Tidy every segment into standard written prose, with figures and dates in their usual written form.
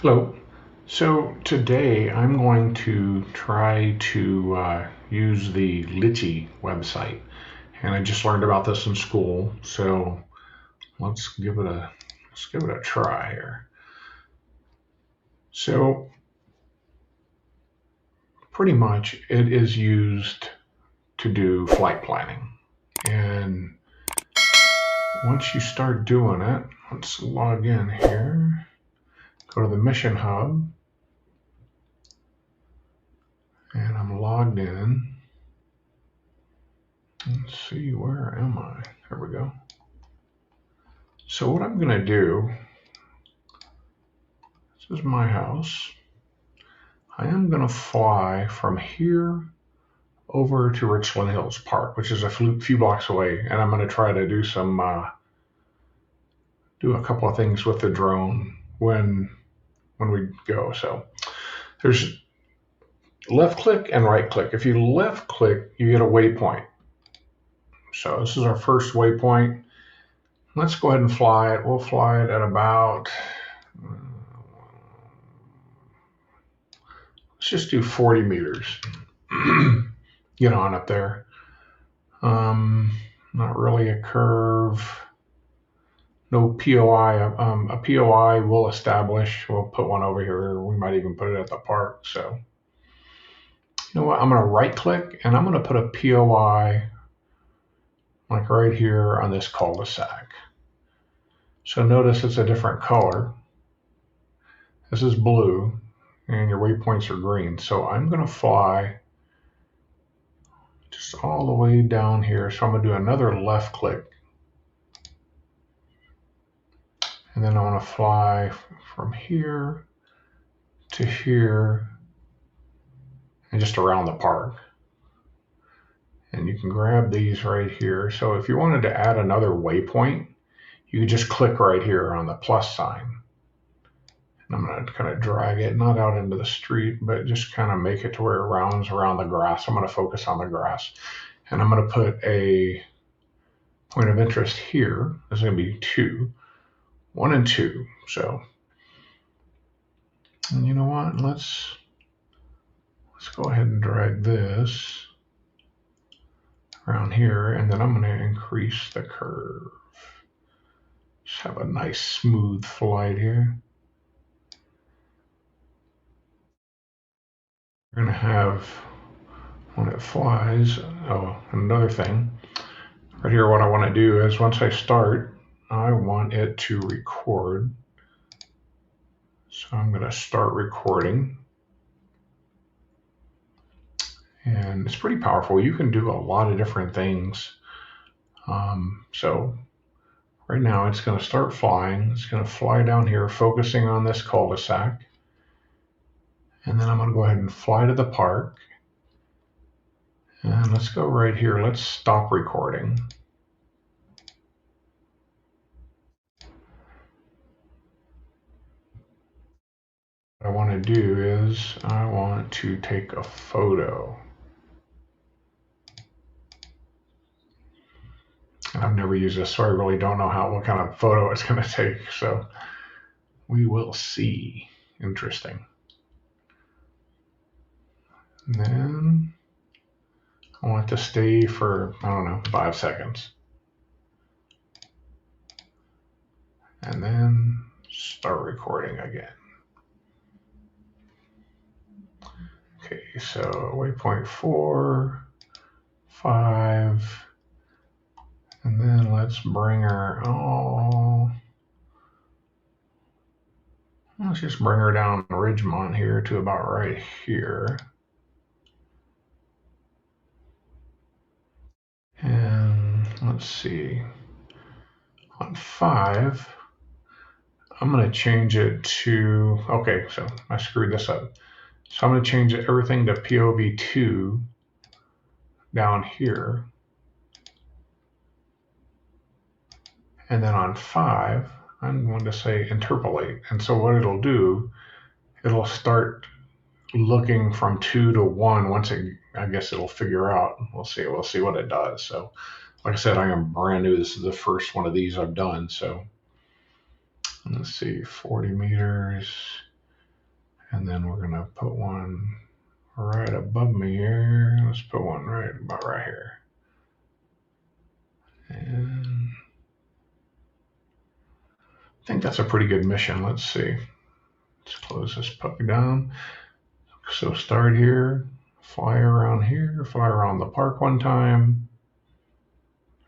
Hello. So today I'm going to try to use the Litchi website, and I just learned about this in school. So let's give it a try here. So pretty much it is used to do flight planning, and once you start doing it, let's log in here. Go to the Mission Hub, and I'm logged in. Let's see, where am I? There we go. So what I'm going to do, this is my house. I am going to fly from here over to Richland Hills Park, which is a few blocks away, and I'm going to try to do a couple of things with the drone when we go. So there's left click and right click. If you left click, you get a waypoint. So this is our first waypoint. Let's go ahead and fly it. We'll fly it at about, let's just do 40 meters. Get on up there. Not really a curve. No POI. A POI we'll establish. We'll put one over here. We might even put it at the park. So, you know what? I'm going to right click and I'm going to put a POI like right here on this cul-de-sac. So notice it's a different color. This is blue and your waypoints are green. So I'm going to fly just all the way down here. So I'm going to do another left click. And then I want to fly from here to here and just around the park. And you can grab these right here. So if you wanted to add another waypoint, you could just click right here on the plus sign. And I'm going to kind of drag it, not out into the street, but just kind of make it to where it rounds around the grass. I'm going to focus on the grass. And I'm going to put a point of interest here. There's going to be 2, 1 and 2. So, and you know what? Let's go ahead and drag this around here, and then I'm going to increase the curve. Just have a nice smooth flight here. We're going to have, when it flies, another thing. Right here, what I want to do is once I start, I want it to record. So I'm going to start recording. And it's pretty powerful. You can do a lot of different things. So right now it's going to start flying. It's going to fly down here, focusing on this cul-de-sac. And then I'm going to go ahead and fly to the park. And let's go right here. Let's stop recording. What I want to do is I want to take a photo. I've never used this, so I really don't know what kind of photo it's going to take. So we will see. Interesting. And then I want it to stay for, I don't know, 5 seconds. And then start recording again. Okay, so waypoint 4, 5, and then let's bring her, let's just bring her down Ridgemont here to about right here. And let's see, on 5, I'm going to change it to, okay, so I screwed this up. So I'm going to change everything to POV2 down here. And then on 5, I'm going to say interpolate. And so what it'll do, it'll start looking from 2 to 1 once I guess it'll figure out. We'll see what it does. So like I said, I am brand new. This is the first one of these I've done. So let's see, 40 meters. And then we're going to put one right above me here. Let's put one right about right here. And I think that's a pretty good mission. Let's see. Let's close this puppy down. So start here, fly around here, fly around the park one time,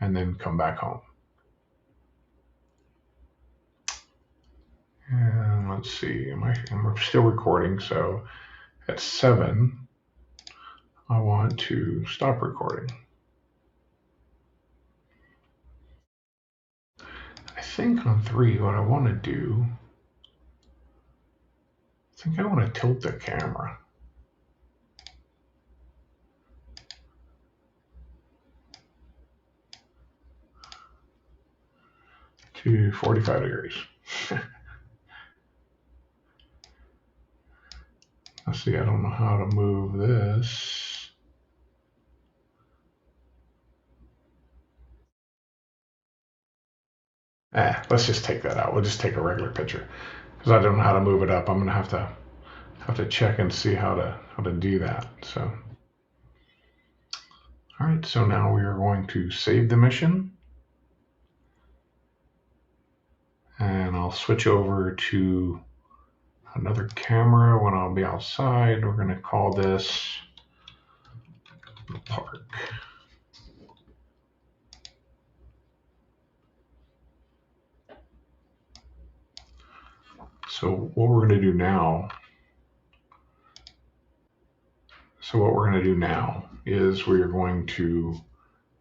and then come back home. And let's see, I'm still recording, so at 7, I want to stop recording. I think on 3, what I want to do, I think I want to tilt the camera. To 45 degrees. Let's see, I don't know how to move this. Let's just take that out. We'll just take a regular picture because I don't know how to move it up. I'm gonna have to check and see how to do that. So, all right. So now we are going to save the mission, and I'll switch over to another camera when I'll be outside. We're gonna call this the park. So what we're going to do now is we are going to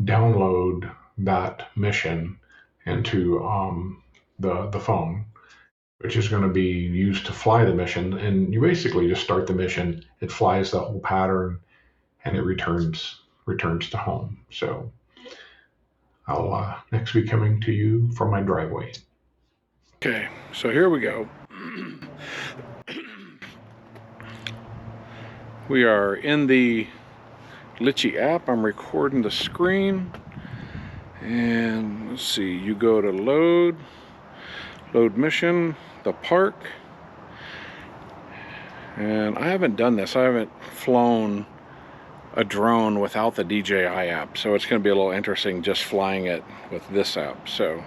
download that mission into the phone, which is going to be used to fly the mission. And you basically just start the mission, it flies the whole pattern, and it returns to home. So I'll next be coming to you from my driveway. Okay, so here we go. We are in the Litchi app. I'm recording the screen. And let's see, you go to load mission, the park. And I haven't done this. I haven't flown a drone without the DJI app. So it's going to be a little interesting just flying it with this app. So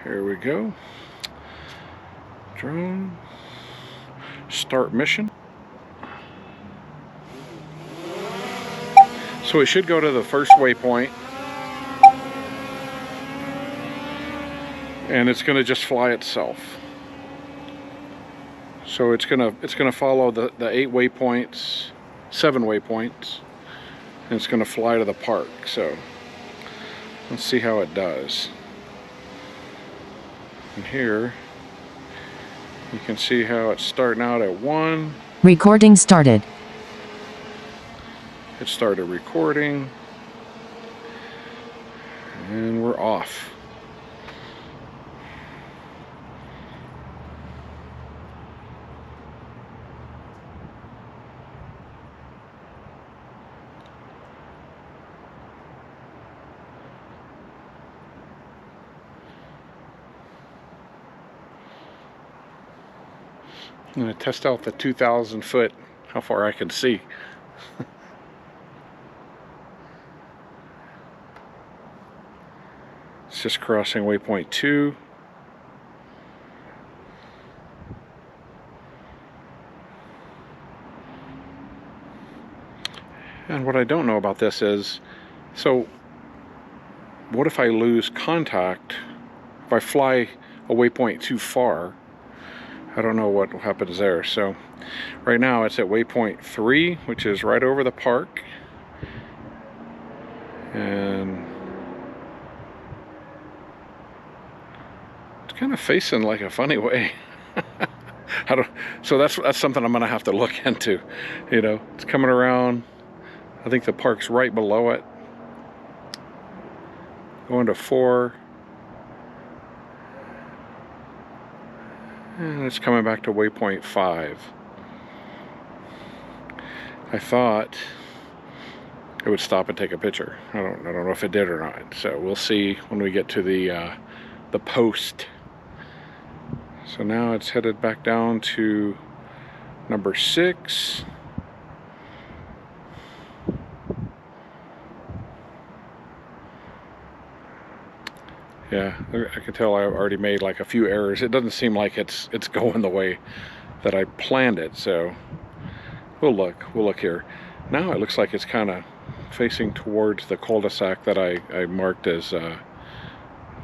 here we go. Drone. Start mission. So we should go to the first waypoint, and it's going to just fly itself. So it's going to follow the 8 waypoints, 7 waypoints, and it's going to fly to the park. So let's see how it does. And here you can see how it's starting out at 1. Recording started. It started recording, and we're off. I'm going to test out the 2,000 foot, how far I can see. It's just crossing waypoint 2. And what I don't know about this is, so what if I lose contact? If I fly a waypoint too far, I don't know what happens there. So right now it's at waypoint 3, which is right over the park. And it's kind of facing like a funny way. So that's something I'm gonna have to look into. You know, it's coming around. I think the park's right below it. Going to 4. And it's coming back to waypoint 5. I thought it would stop and take a picture. I don't know if it did or not. So we'll see when we get to the post. So now it's headed back down to Number 6. Yeah, I can tell I've already made like a few errors. It doesn't seem like it's going the way that I planned it, so we'll look here. Now it looks like it's kind of facing towards the cul-de-sac that I marked as the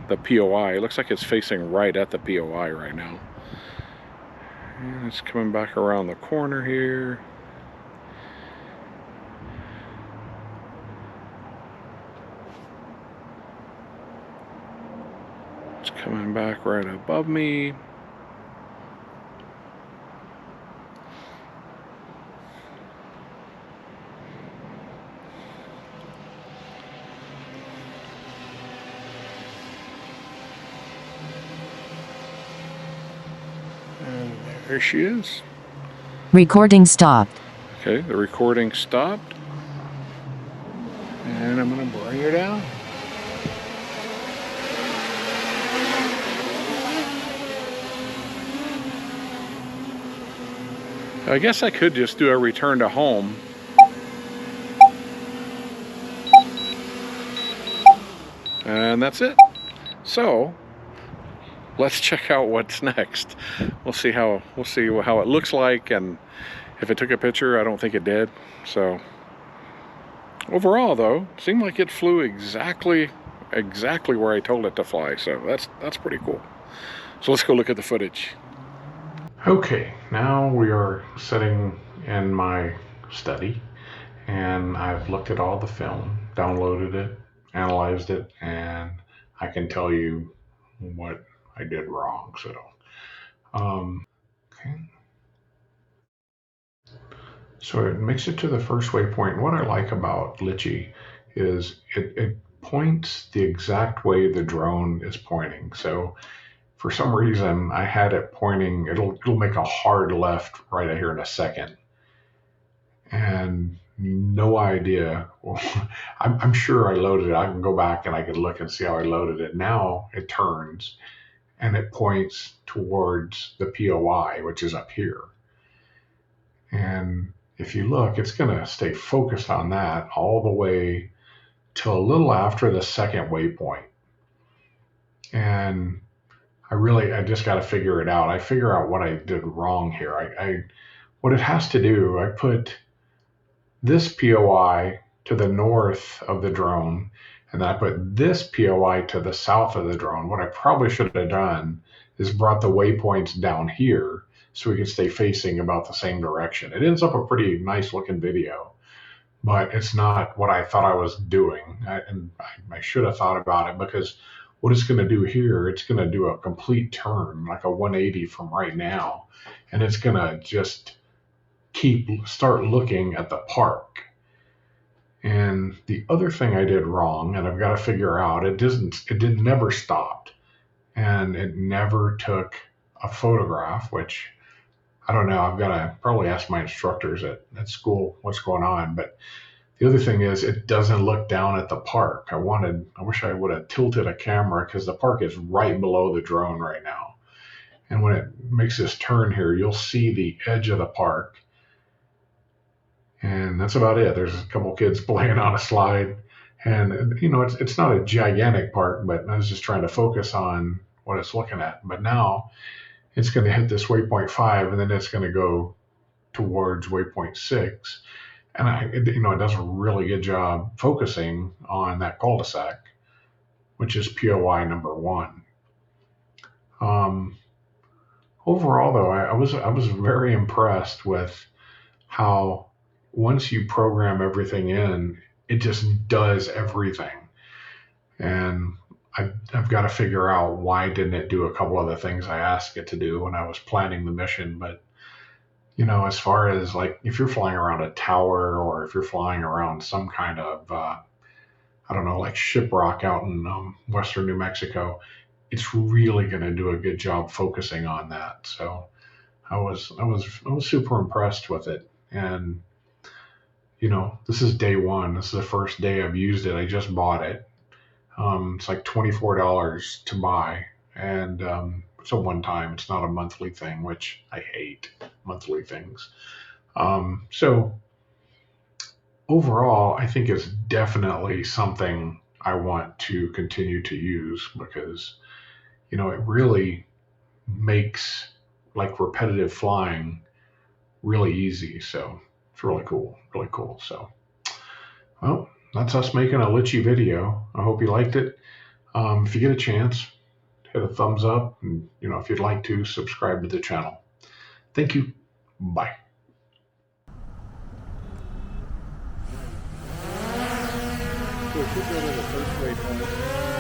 POI. It looks like it's facing right at the POI right now. And it's coming back around the corner here. It's coming back right above me. And there she is. Recording stopped. Okay, the recording stopped. And I'm going to bring her down. I guess I could just do a return to home. And that's it. So let's check out what's next. We'll see how it looks like, and if it took a picture. I don't think it did. So overall, though, seemed like it flew exactly where I told it to fly. So that's pretty cool. So let's go look at the footage. Okay, now we are sitting in my study, and I've looked at all the film, downloaded it, analyzed it, and I can tell you what I did wrong. So, okay. So it makes it to the first waypoint. What I like about Litchi is it points the exact way the drone is pointing. So for some reason, I had it pointing. It'll make a hard left right here in a second, and no idea. Well, I'm sure I loaded it. I can go back and I can look and see how I loaded it. Now it turns and it points towards the POI, which is up here. And if you look, it's going to stay focused on that all the way till a little after the second waypoint. And I just got to figure it out. I figure out what I did wrong here. What it has to do, I put this POI to the north of the drone, and then I put this POI to the south of the drone. What I probably should have done is brought the waypoints down here so we could stay facing about the same direction. It ends up a pretty nice looking video, but it's not what I thought I was doing. I should have thought about it, because what it's going to do here, it's going to do a complete turn, like a 180 from right now, and it's going to just start looking at the park. And the other thing I did wrong, and I've got to figure out, it never stopped, and it never took a photograph, which I don't know. I've got to probably ask my instructors at school what's going on. But the other thing is, it doesn't look down at the park. I wish I would have tilted a camera, because the park is right below the drone right now. And when it makes this turn here, you'll see the edge of the park. And that's about it. There's a couple kids playing on a slide. And, it's not a gigantic park, but I was just trying to focus on what it's looking at. But now it's going to hit this waypoint 5, and then it's going to go towards waypoint 6. And it does a really good job focusing on that cul-de-sac, which is POI number 1. Overall, though, I was very impressed with how, once you program everything in, it just does everything. And I've got to figure out why didn't it do a couple of the things I asked it to do when I was planning the mission. But as far as, like, if you're flying around a tower, or if you're flying around some kind of I don't know, like shiprock out in western New Mexico, it's really going to do a good job focusing on that. So I was super impressed with it. And this is day 1. This is the first day I've used it. I just bought it. It's like $24 to buy, and it's a one time. It's not a monthly thing, which I hate monthly things. So overall, I think it's definitely something I want to continue to use because, you know, it really makes like repetitive flying really easy. So it's really cool, really cool. So, well, that's us making a Litchi video. I hope you liked it. If you get a chance, hit a thumbs up, and you know, if you'd like to, subscribe to the channel. Thank you. Bye. So it should go to the first waypoint.